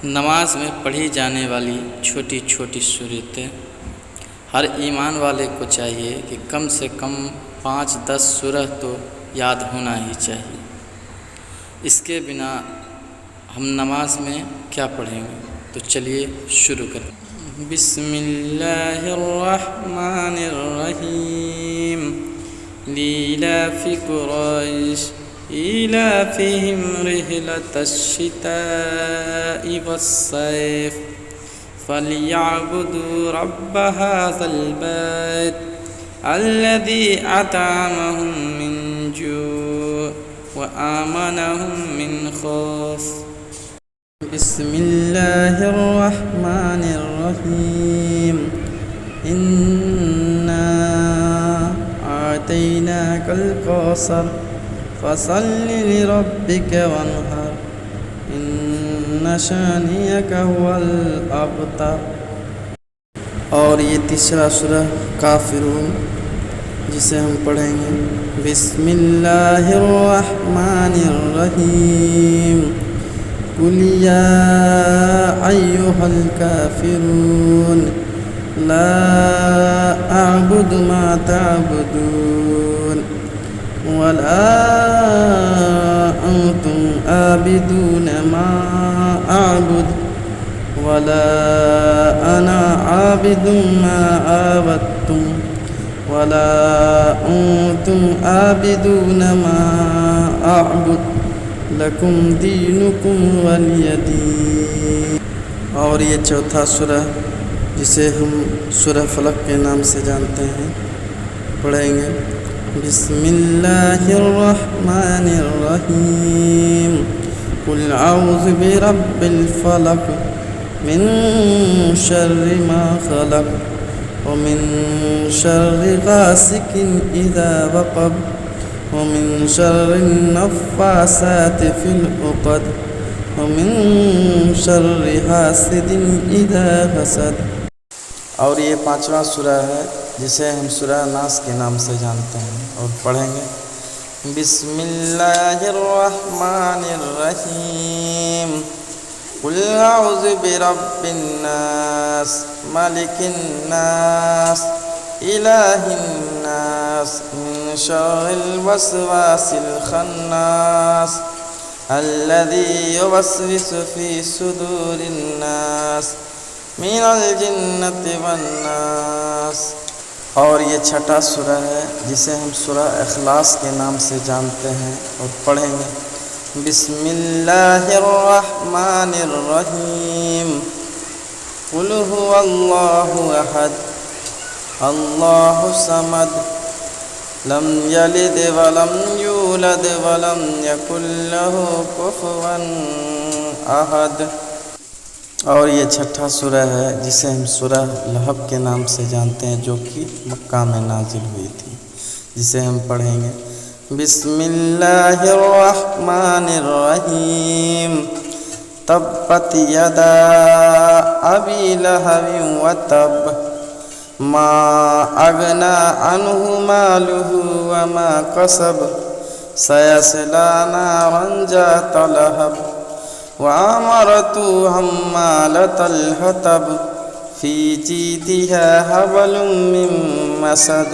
नमाज में पढ़ी जाने वाली छोटी छोटी सूरतें हर ईमान वाले को चाहिए कि कम से कम 5-10 सूरत तो याद होना ही चाहिए। इसके बिना हम नमाज में क्या पढ़ेंगे? तो चलिए शुरू करें। बिस्मिल्लाहिर्रहमानिर्रहीम। लीलाफि कुरैश ईलाफिहिम रिहलतश्शिताइ वस्सैफ फलियअबुदू रब्ब हाज़ल बैत अल्लज़ी अतअमहुम मिन जू' व आमनहुम मिन खौफ। बिस्मिल्लाहिर्रहमानिर्रहीम। इन्ना आतैनाकल कौसर फसल्लि लिरब्बिक वन्हर इन्न शानियका हुवल अबतर। और ये तीसरा सूरा काफिरून जिसे हम पढ़ेंगे। बिस्मिल्लाहिर्रहमानिर्रहीम। कुल या अय्युहल काफिरून ला अअबुदु मा तअबुदून वला अंतुम आबिदून मा अअबुद वला अना आबिदुम मा अबदतुम वला अंतुम आबिदून मा अअबुद लकुम दीनुकुम वलिय दीन। और ये चौथा सूरा जिसे हम सूरा फलक के नाम से जानते हैं पढ़ेंगे। बिस्मिल्लाहिर्रहमानिर्रहीम। कुल औज़ु बिरब्बिल फलक मिन शर्रि मा खलक व मिन शर्रि गासिकिन इज़ा वक़ब व मिन शर्रि नफ़्फ़ासाति फ़िल उक़द व मिन शर्रि हासिदिन इज़ा हसद। और ये पांचवा सूरा है जिसे हम सूरा नास के नाम से जानते हैं और पढ़ेंगे। बिस्मिल्लाहिर्रहमानिर्रहीम। कुल औज़ु बिरब्बिन नास मलिकिन नास इलाहिन नास मिन शर्रिल वसवासिल खन्नास अल्लज़ी युवस्विसु फ़ी सुदूरिन नास मिनल जिन्नति वन्नास। और ये छठा सूरा है जिसे हम सूरा इखलास के नाम से जानते हैं और पढ़ेंगे। बिस्मिल्लाहिर्रहमानिर्रहीम। कुल हुवल्लाहु अहद अल्लाहु समद लम यलिद वलम यूलद वलम यकुल लहू कुफुवन अहद। और ये छठा सूरा है जिसे हम सूरा लहब के नाम से जानते हैं जो कि मक्का में नाजिल हुई थी, जिसे हम पढ़ेंगे। बिस्मिल्लाहिर्रहमानिर्रहीम। तब्बत यदा अबी लहबिन व तब मा अगना अन्हु मालुहु व मा कसब सयस्ला नारन ज़ात लहब वअमरतु हम्मालतल हतब फी जीदिहा हबलुम मिन मसद।